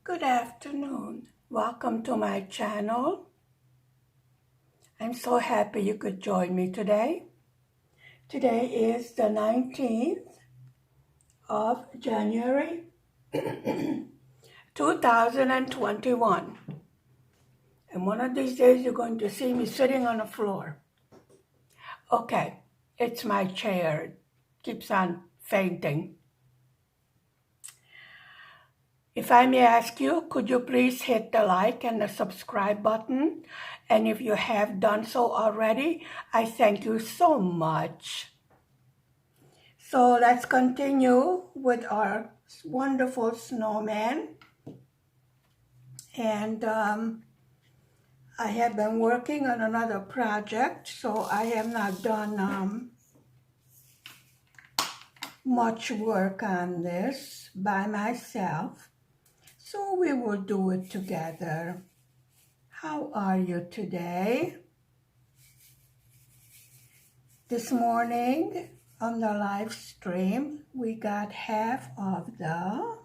Good afternoon. Welcome to my channel. I'm so happy you could join me today. Today is the 19th of January 2021. And one of these days you're going to see me sitting on the floor. Okay, it's my chair. It keeps on fainting. If I may ask you, could you please hit the like and the subscribe button? And if you have done so already, I thank you so much. So let's continue with our wonderful snowman. And I have been working on another project, so I have not done much work on this by myself. So we will do it together. How are you today? This morning on the live stream, we got half of the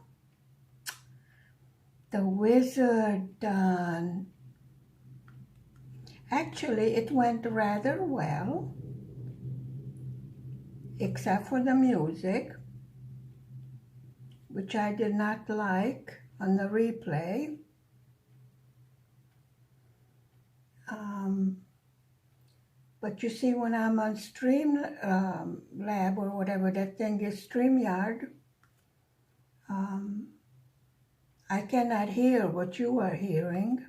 wizard done. Actually, it went rather well, except for the music, which I did not like on the replay. But you see, when I'm on Streamlab or whatever that thing is, StreamYard, I cannot hear what you are hearing.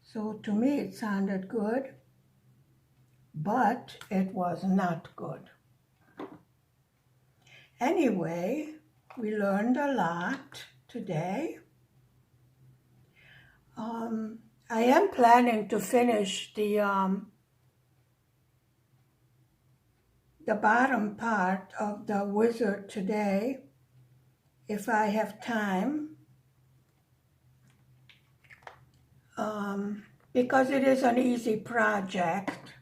So to me it sounded good, but it was not good. Anyway, we learned a lot today. I am planning to finish the bottom part of the wizard today, if I have time, because it is an easy project.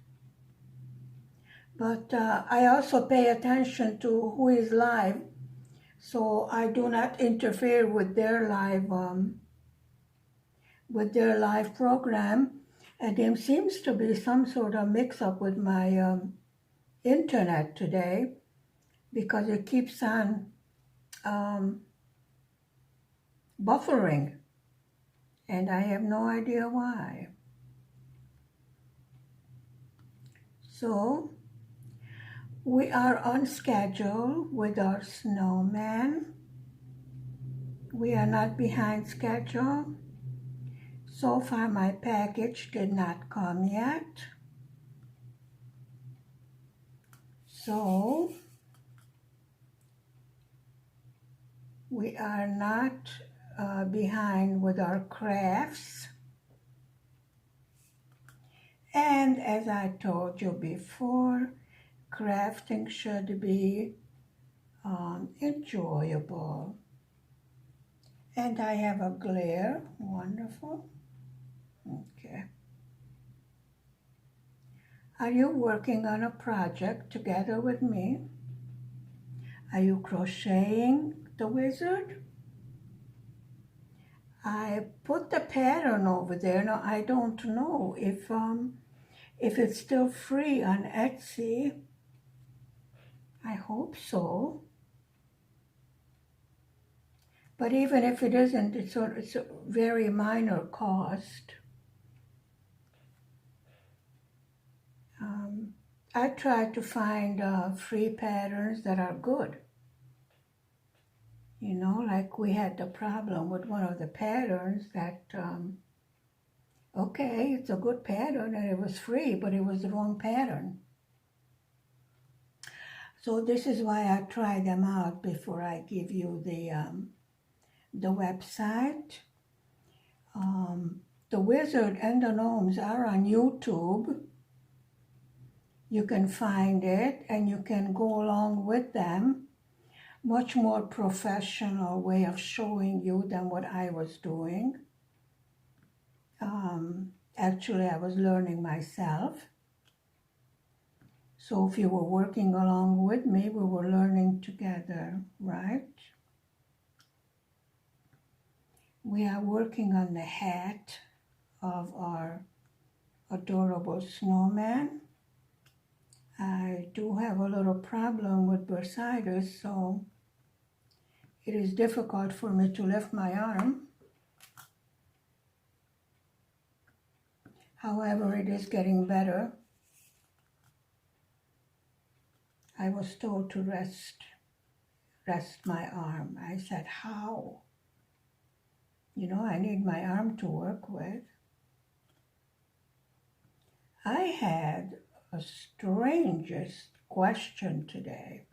But I also pay attention to who is live, so I do not interfere with their live program. And there seems to be some sort of mix-up with my internet today, because it keeps on buffering, and I have no idea why. So we are on schedule with our snowman. We are not behind schedule. So far my package did not come yet. So we are not behind with our crafts. And as I told you before, crafting should be enjoyable. And I have a glare, wonderful. Okay. Are you working on a project together with me? Are you crocheting the wizard? I put the pattern over there. Now I don't know if it's still free on Etsy. I hope so. But even if it isn't, it's a very minor cost. I try to find free patterns that are good. You know, like we had the problem with one of the patterns that, okay, it's a good pattern and it was free, but it was the wrong pattern. So this is why I try them out before I give you the website. The wizard and the gnomes are on YouTube. You can find it and you can go along with them. Much more professional way of showing you than what I was doing. Actually, I was learning myself. So if you were working along with me, we were learning together, right? We are working on the hat of our adorable snowman. I do have a little problem with bursitis, so it is difficult for me to lift my arm. However, it is getting better. I was told to rest my arm. I said, how? You know, I need my arm to work with. I had a strangest question today.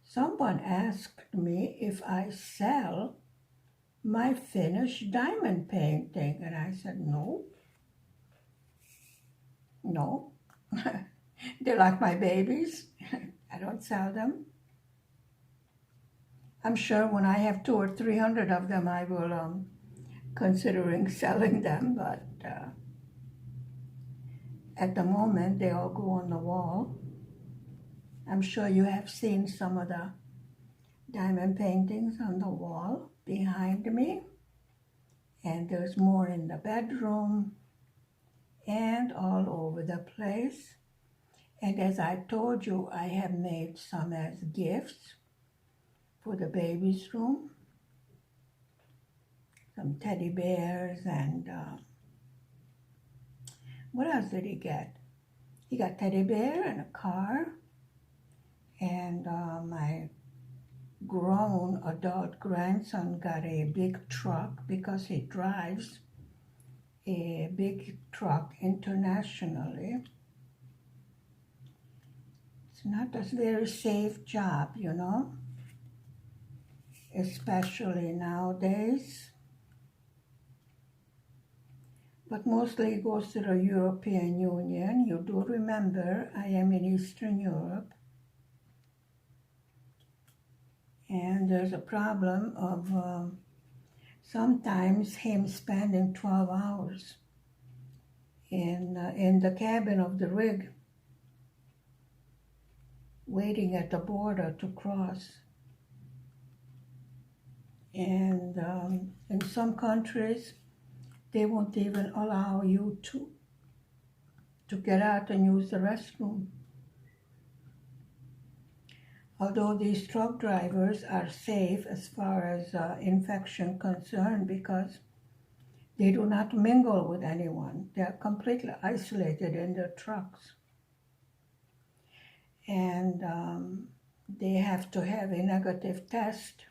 Someone asked me if I sell my finished diamond painting, and I said, no. They're like my babies. I don't sell them. I'm sure when I have 200 or 300 of them, I will considering selling them, but at the moment, they all go on the wall. I'm sure you have seen some of the diamond paintings on the wall behind me. And there's more in the bedroom and all over the place. And as I told you, I have made some as gifts for the baby's room. Some teddy bears and what else did he get? He got teddy bear and a car. And my grown adult grandson got a big truck because he drives a big truck internationally. It's not a very safe job, you know, especially nowadays. But mostly it goes to the European Union. You do remember I am in Eastern Europe. And there's a problem of sometimes him spending 12 hours in the cabin of the rig, waiting at the border to cross. And in some countries, they won't even allow you to get out and use the restroom. Although these truck drivers are safe as far as infection concerned because they do not mingle with anyone. They are completely isolated in their trucks. And they have to have a negative test.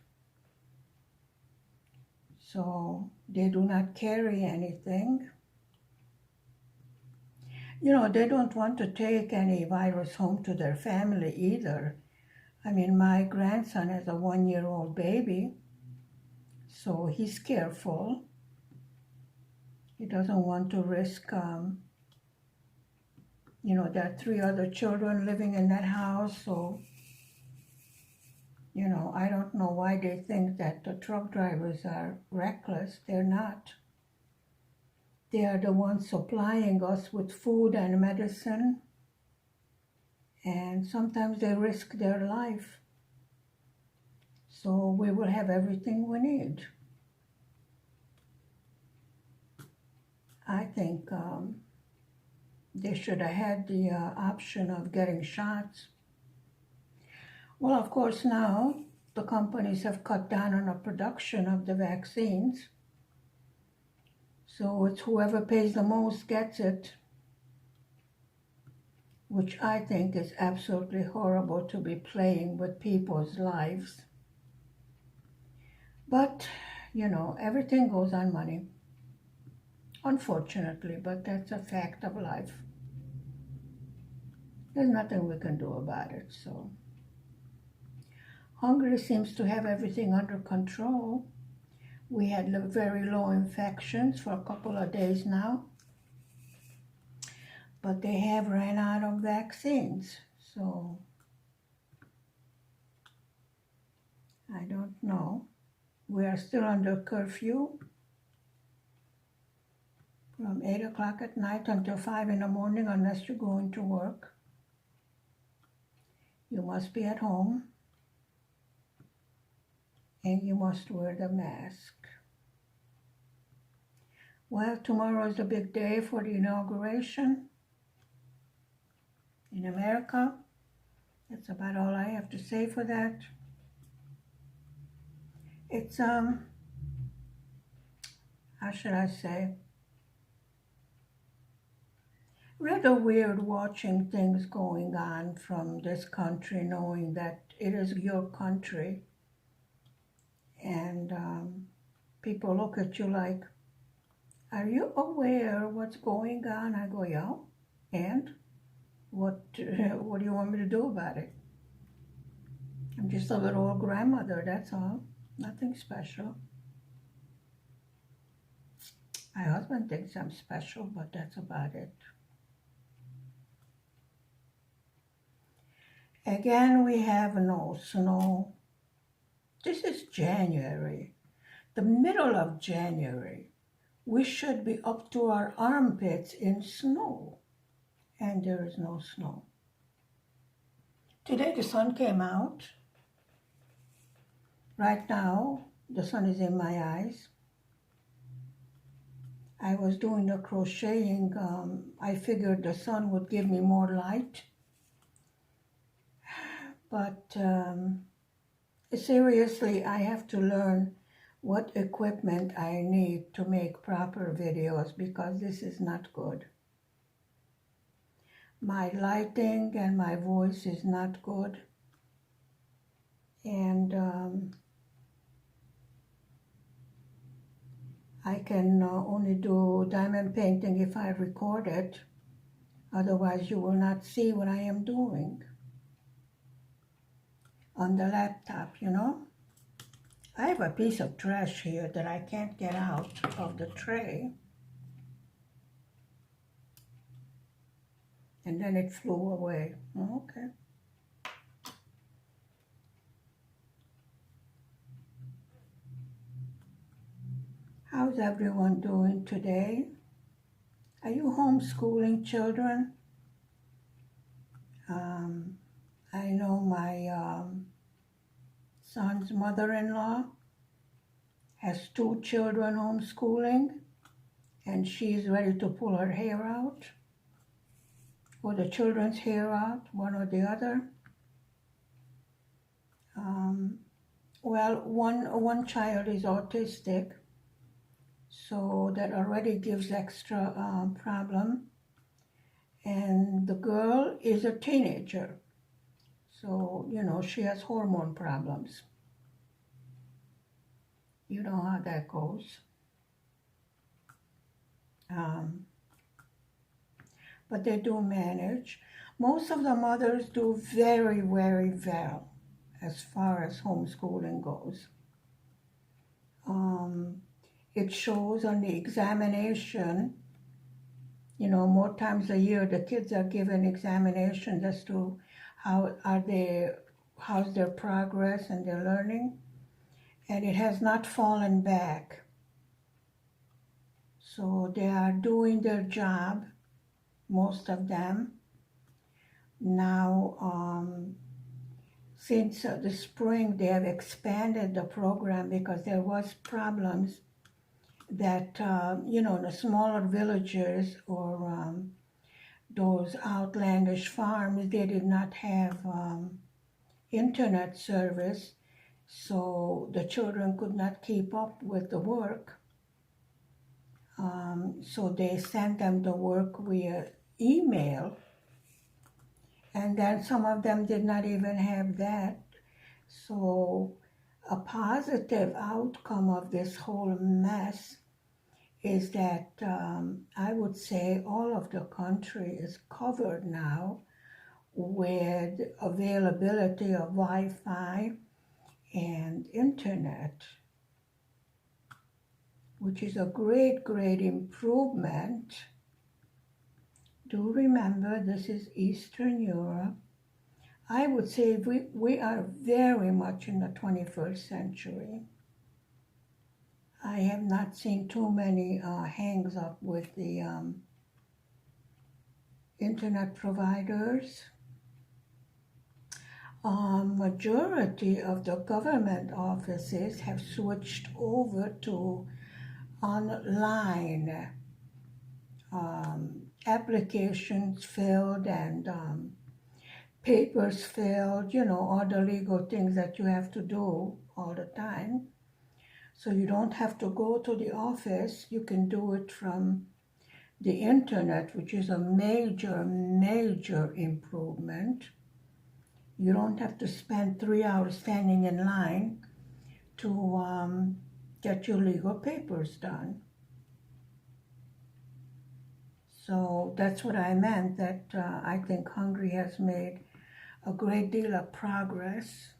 So they do not carry anything. You know, they don't want to take any virus home to their family either. I mean, my grandson has a 1-year-old baby, so he's careful. He doesn't want to risk, you know, there are 3 other children living in that house, so, you know, I don't know why they think that the truck drivers are reckless. They're not. They are the ones supplying us with food and medicine, and sometimes they risk their life. So we will have everything we need. I think they should have had the option of getting shots. Well, of course, now the companies have cut down on the production of the vaccines. So it's whoever pays the most gets it, which I think is absolutely horrible to be playing with people's lives. But, you know, everything goes on money. Unfortunately, but that's a fact of life. There's nothing we can do about it, so. Hungary seems to have everything under control. We had very low infections for a couple of days now. But they have ran out of vaccines, so I don't know. We are still under curfew from 8 o'clock at night until 5 in the morning unless you're going to work. You must be at home and you must wear the mask. Well, tomorrow is a big day for the inauguration in America. That's about all I have to say for that. It's, how should I say, rather weird watching things going on from this country, knowing that it is your country, and people look at you like, are you aware what's going on? I go, yeah, and what what do you want me to do about it? I'm just a little old grandmother, that's all. Nothing special. My husband thinks I'm special, but that's about it. Again, we have no snow. This is January, the middle of January. We should be up to our armpits in snow, and there is no snow. Today the sun came out. Right now, the sun is in my eyes. I was doing the crocheting. I figured the sun would give me more light. But seriously, I have to learn what equipment I need to make proper videos because this is not good. My lighting and my voice is not good. And I can only do diamond painting if I record it. Otherwise, you will not see what I am doing on the laptop, you know. I have a piece of trash here that I can't get out of the tray. And then it flew away. Okay. How's everyone doing today? Are you homeschooling children? I know my son's mother-in-law has 2 children homeschooling, and she's ready to pull her hair out, or the children's hair out, one or the other. Well, one child is autistic, so that already gives extra problem. And the girl is a teenager, so, you know, she has hormone problems. You know how that goes. But they do manage. Most of the mothers do very, very well as far as homeschooling goes. It shows on the examination, you know, more times a year the kids are given examinations as to how's their progress and their learning, and it has not fallen back. So they are doing their job, most of them. Now, since the spring, they have expanded the program because there was problems that, you know, the smaller villages or those outlandish farms, they did not have internet service, so the children could not keep up with the work. So they sent them the work via email, and then some of them did not even have that. So a positive outcome of this whole mess is that I would say all of the country is covered now with availability of Wi-Fi and internet, which is a great, great improvement. Do remember, this is Eastern Europe. I would say we are very much in the 21st century. I have not seen too many hangs up with the internet providers. Majority of the government offices have switched over to online applications filled and papers filled, all the legal things that you have to do all the time. So you don't have to go to the office. You can do it from the internet, which is a major, major improvement. You don't have to spend 3 hours standing in line to get your legal papers done. So that's what I meant, that I think Hungary has made a great deal of progress.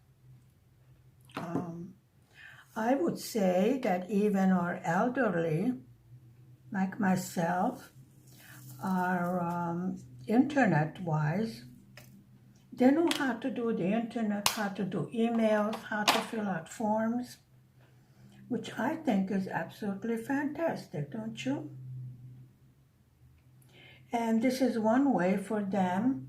I would say that even our elderly, like myself, are internet-wise. They know how to do the internet, how to do emails, how to fill out forms, which I think is absolutely fantastic, don't you? And this is one way for them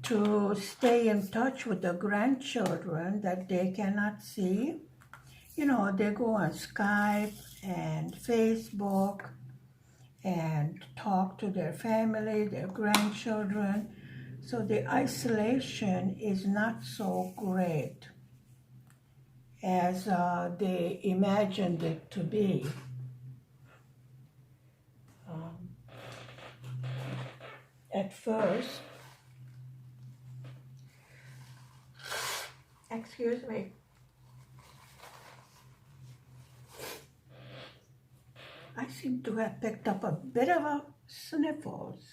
to stay in touch with the grandchildren that they cannot see. They go on Skype and Facebook and talk to their family, their grandchildren. So the isolation is not so great as they imagined it to be. At first, excuse me, I seem to have picked up a bit of a sniffles.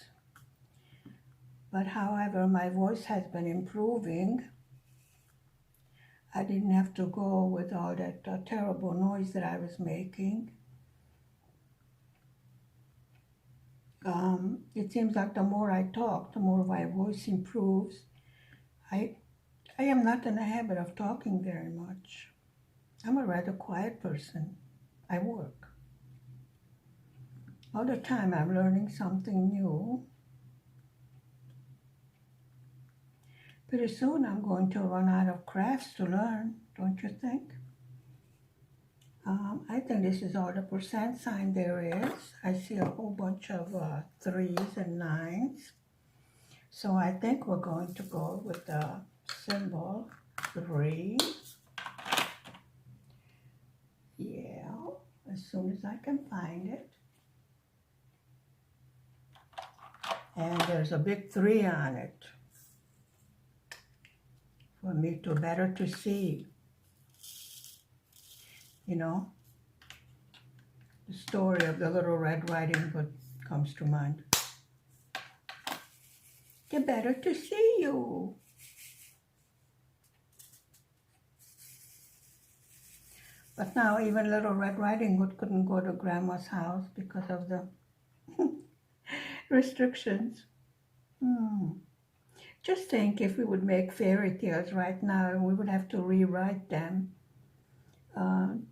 But however, my voice has been improving. I didn't have to go with all that terrible noise that I was making. It seems like the more I talk, the more my voice improves. I am not in the habit of talking very much. I'm a rather quiet person. I work. All the time I'm learning something new. Pretty soon I'm going to run out of crafts to learn, don't you think? I think this is all the percent sign there is. I see a whole bunch of 3s and 9s. So I think we're going to go with the symbol 3. Yeah, as soon as I can find it. And there's a big 3 on it for me better to see. The story of the Little Red Riding Hood comes to mind. The better to see you. But now even Little Red Riding Hood couldn't go to Grandma's house because of the restrictions. Just think if we would make fairy tales right now, we would have to rewrite them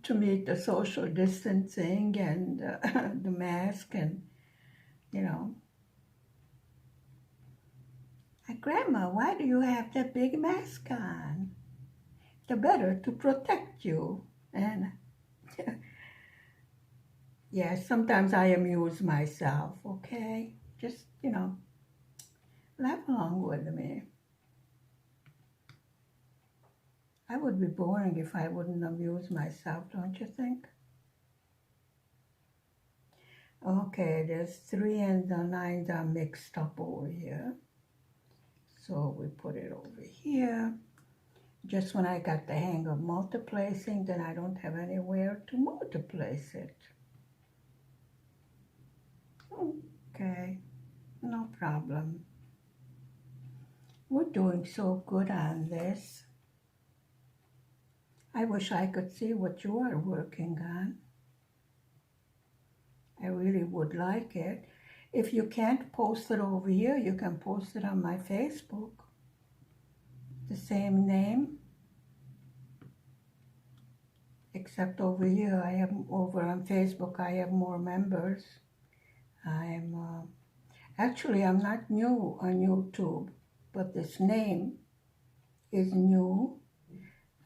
to meet the social distancing and the mask and, Grandma, why do you have that big mask on? The better to protect you. And yes, sometimes I amuse myself, okay? Just, laugh along with me. I would be boring if I wouldn't amuse myself, don't you think? Okay, there's 3 and the 9s are mixed up over here. So we put it over here. Just when I got the hang of multiplacing, then I don't have anywhere to multiplace it. Okay, no problem. We're doing so good on this. I wish I could see what you are working on. I really would like it. If you can't post it over here, you can post it on my Facebook. The same name. Except over here, over on Facebook, I have more members. Actually, I'm not new on YouTube, but this name is new.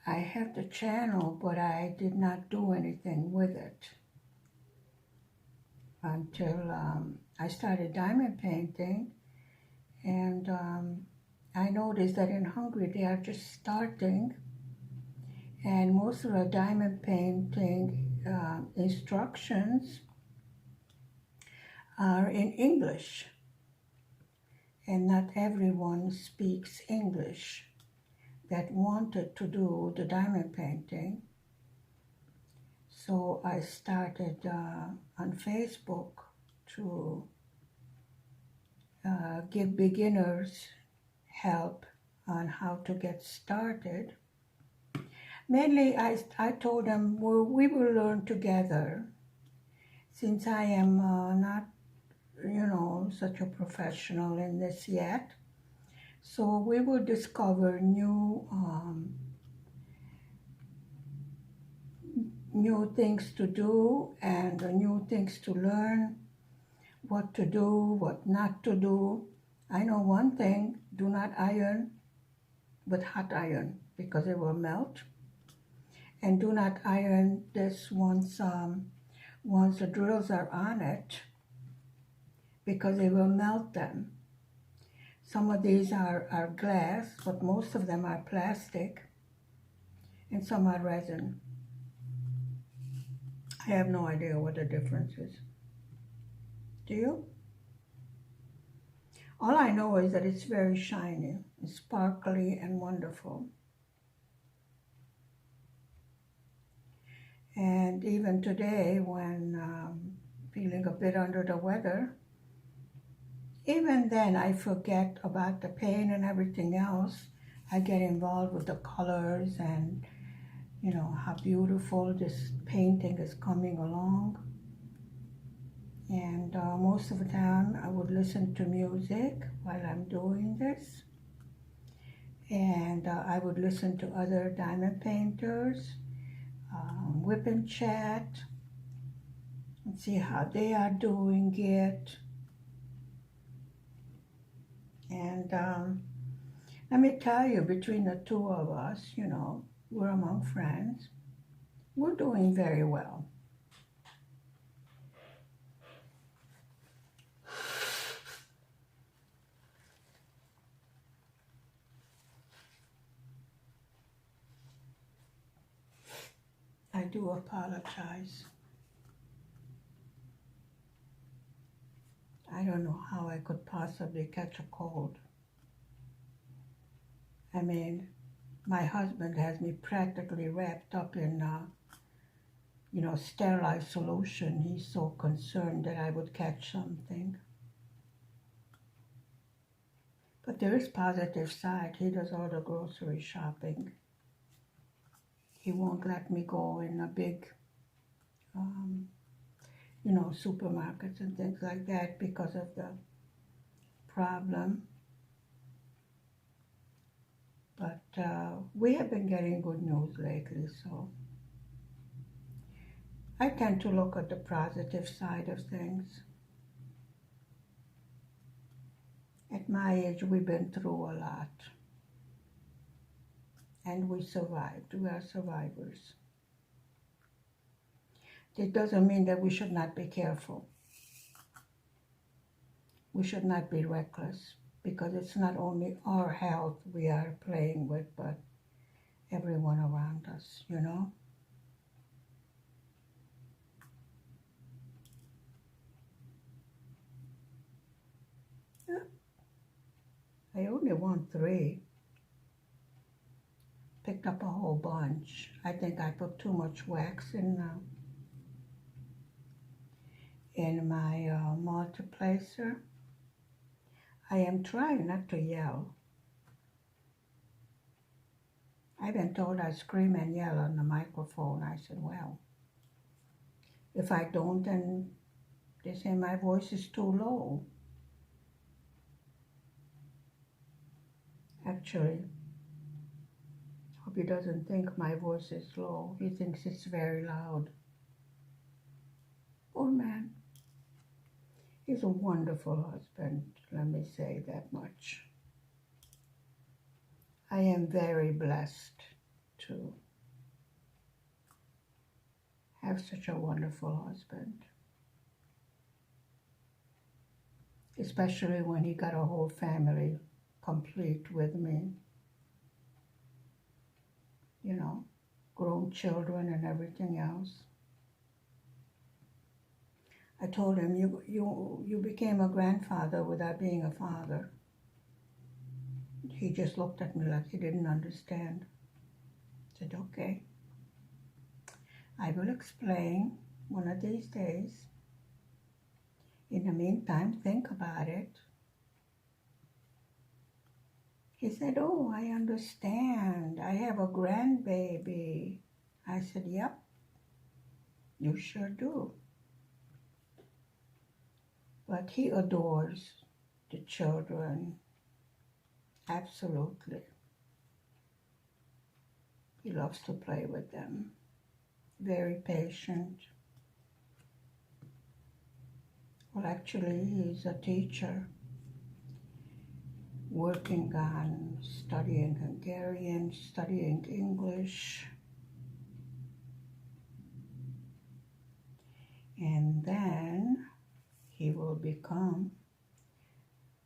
I have the channel, but I did not do anything with it. until I started diamond painting, and I noticed that in Hungary they are just starting, and most of the diamond painting instructions are in English, and not everyone speaks English that wanted to do the diamond painting. So I started on Facebook to give beginners help on how to get started. Mainly, I told them we will learn together, since I am not, such a professional in this yet. So we will discover new things to do and new things to learn, what to do, what not to do. I know one thing: do not iron with hot iron because it will melt, and do not iron this once the drills are on it, because it will melt them. Some of these are glass, but most of them are plastic, and some are resin. I have no idea what the difference is. Do you? All I know is that it's very shiny, sparkly, and wonderful. And even today, when feeling a bit under the weather, even then I forget about the pain and everything else. I get involved with the colors and, how beautiful this painting is coming along. And most of the time I would listen to music while I'm doing this. And I would listen to other diamond painters, whip and chat, and see how they are doing it. And let me tell you, between the two of us, we're among friends. We're doing very well. I do apologize. I don't know how I could possibly catch a cold. I mean, my husband has me practically wrapped up in, sterilized solution. He's so concerned that I would catch something. But there is positive side. He does all the grocery shopping. He won't let me go in a big, supermarkets and things like that because of the problem. But we have been getting good news lately, so I tend to look at the positive side of things. At my age, we've been through a lot. And we survived. We are survivors. It doesn't mean that we should not be careful. We should not be reckless, because it's not only our health we are playing with, but everyone around us, I only want 3. Picked up a whole bunch. I think I put too much wax in my multiplacer. I am trying not to yell. I've been told I scream and yell on the microphone. I said, well, if I don't, then they say my voice is too low. Actually, hope he doesn't think my voice is low. He thinks it's very loud. Poor man. He's a wonderful husband, let me say that much. I am very blessed to have such a wonderful husband. especially when he got a whole family complete with me, you know, grown children and everything else. I told him, you became a grandfather without being a father. He just looked at me like he didn't understand. I said, okay, I will explain one of these days. In the meantime, think about it. He said, oh, I understand. I have a grandbaby. I said, yep, you sure do. But he adores the children, absolutely. He loves to play with them. Very patient. Well, actually, he's a teacher working on studying Hungarian, studying English, and then he will become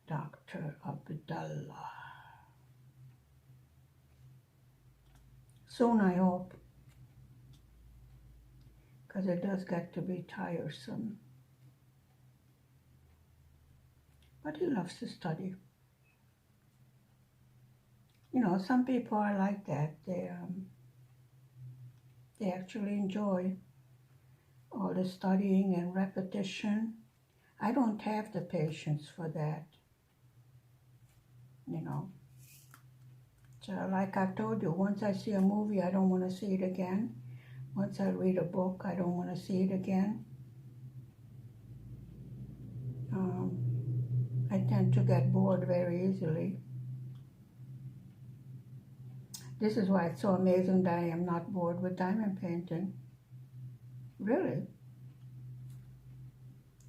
Dr. Abdullah. Soon, I hope, because it does get to be tiresome. But he loves to study. You know, some people are like that. They actually enjoy all the studying and repetition. I don't have the patience for that, you know. So like I told you, once I see a movie, I don't want to see it again. Once I read a book, I don't want to see it again. I tend to get bored very easily. This is why it's so amazing that I am not bored with diamond painting. Really.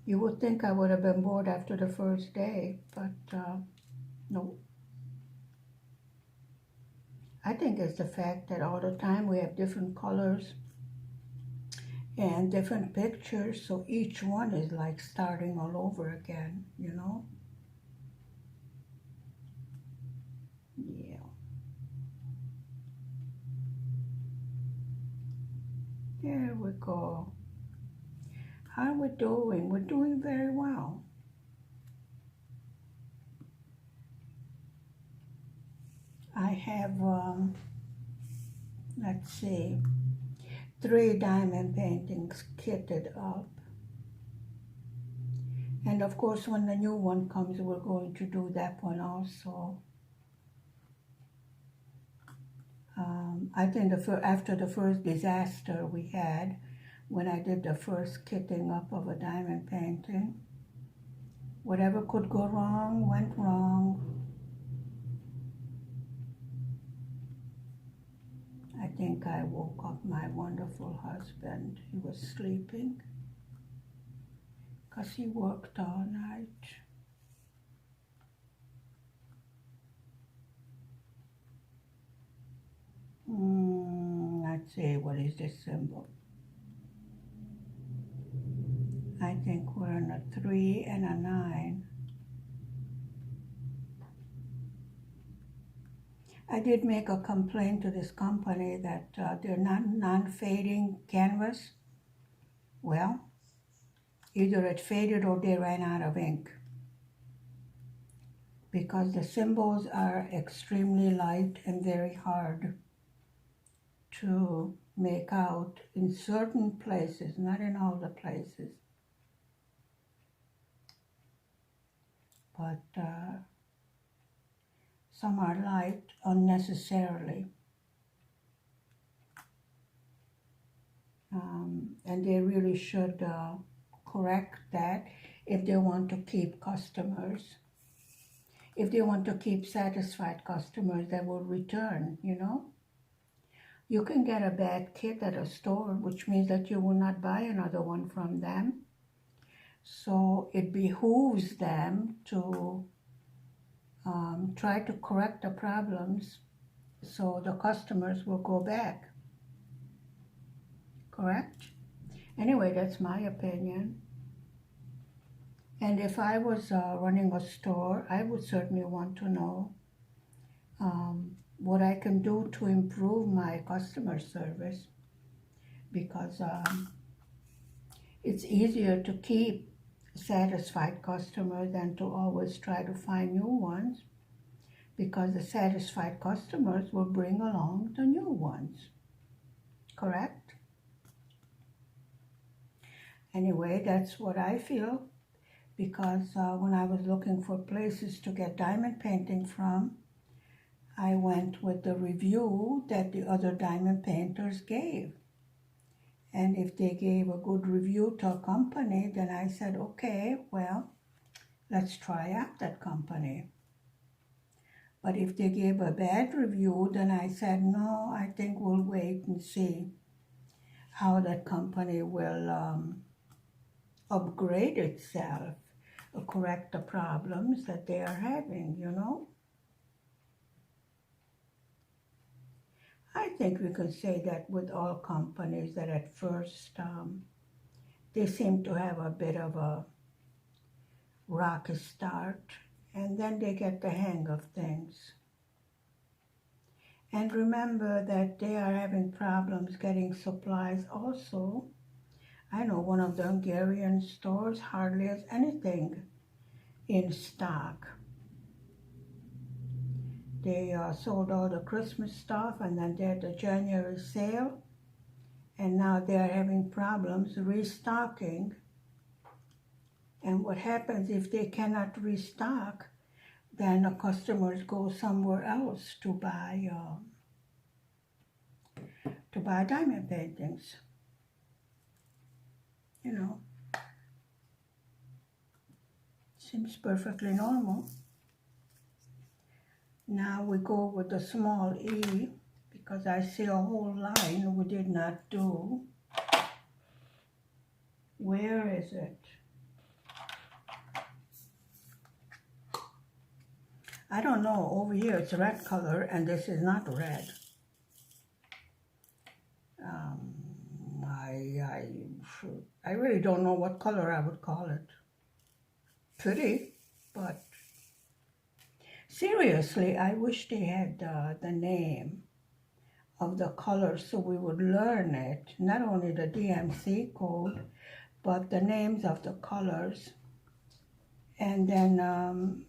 You would think I would have been bored after the first day, but no. I think it's the fact that all the time we have different colors and different pictures, so each one is like starting all over again, you know? Yeah. There we go. How are we doing? We're doing very well. I have, let's see, 3 diamond paintings kitted up. And of course, when the new one comes, we're going to do that one also. I think after the first disaster we had, when I did the first kitting up of a diamond painting, whatever could go wrong, went wrong. I think I woke up my wonderful husband. He was sleeping because he worked all night. Let's see, what is this symbol? I think we're in a 3 and a 9. I did make a complaint to this company that they're not non-fading canvas. Well, either it faded or they ran out of ink, because the symbols are extremely light and very hard to make out in certain places, not in all the places. But some are light unnecessarily. And they really should correct that if they want to keep customers. If they want to keep satisfied customers that will return, you know. You can get a bad kit at a store, which means that you will not buy another one from them. So it behooves them to try to correct the problems so the customers will go back. Correct? Anyway, that's my opinion. And if I was running a store, I would certainly want to know what I can do to improve my customer service, because it's easier to keep satisfied customers than to always try to find new ones, because the satisfied customers will bring along the new ones. Correct? Anyway, that's what I feel, because when I was looking for places to get diamond painting from, I went with the review that the other diamond painters gave. And if they gave a good review to a company, then I said, okay, well, let's try out that company. But if they gave a bad review, then I said, no, I think we'll wait and see how that company will upgrade itself, correct the problems that they are having, you know. I think we can say that with all companies, that at first they seem to have a bit of a rocky start, and then they get the hang of things. And remember that they are having problems getting supplies also. I know one of the Hungarian stores hardly has anything in stock. They sold all the Christmas stuff, and then they had the January sale, and now they are having problems restocking. And what happens if they cannot restock, then the customers go somewhere else to buy diamond paintings. You know, seems perfectly normal. Now we go with the small e, because I see a whole line we did not do. Where is it? I don't know. Over here it's red color, and this is not red. I really don't know what color I would call it. Pretty, but seriously, I wish they had the name of the color so we would learn it. Not only the DMC code, but the names of the colors. And then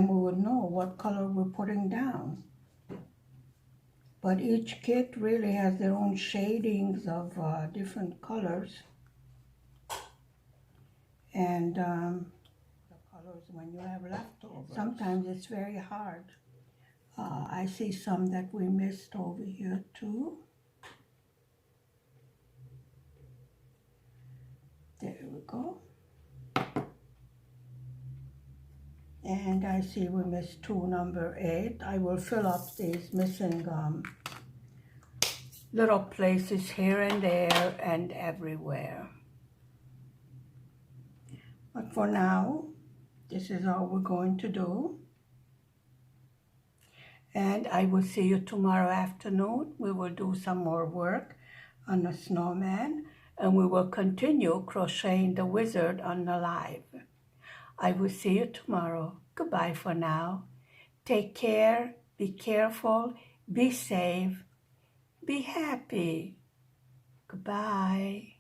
we would know what color we're putting down. But each kit really has their own shadings of different colors. And the colors when you have leftovers. Sometimes it's very hard. I see some that we missed over here too. There we go. And I see we missed two, number 8. I will fill up these missing little places here and there and everywhere. But for now, this is all we're going to do. And I will see you tomorrow afternoon. We will do some more work on the snowman, and we will continue crocheting the wizard on the live. I will see you tomorrow. Goodbye for now. Take care, be careful, be safe, be happy. Goodbye.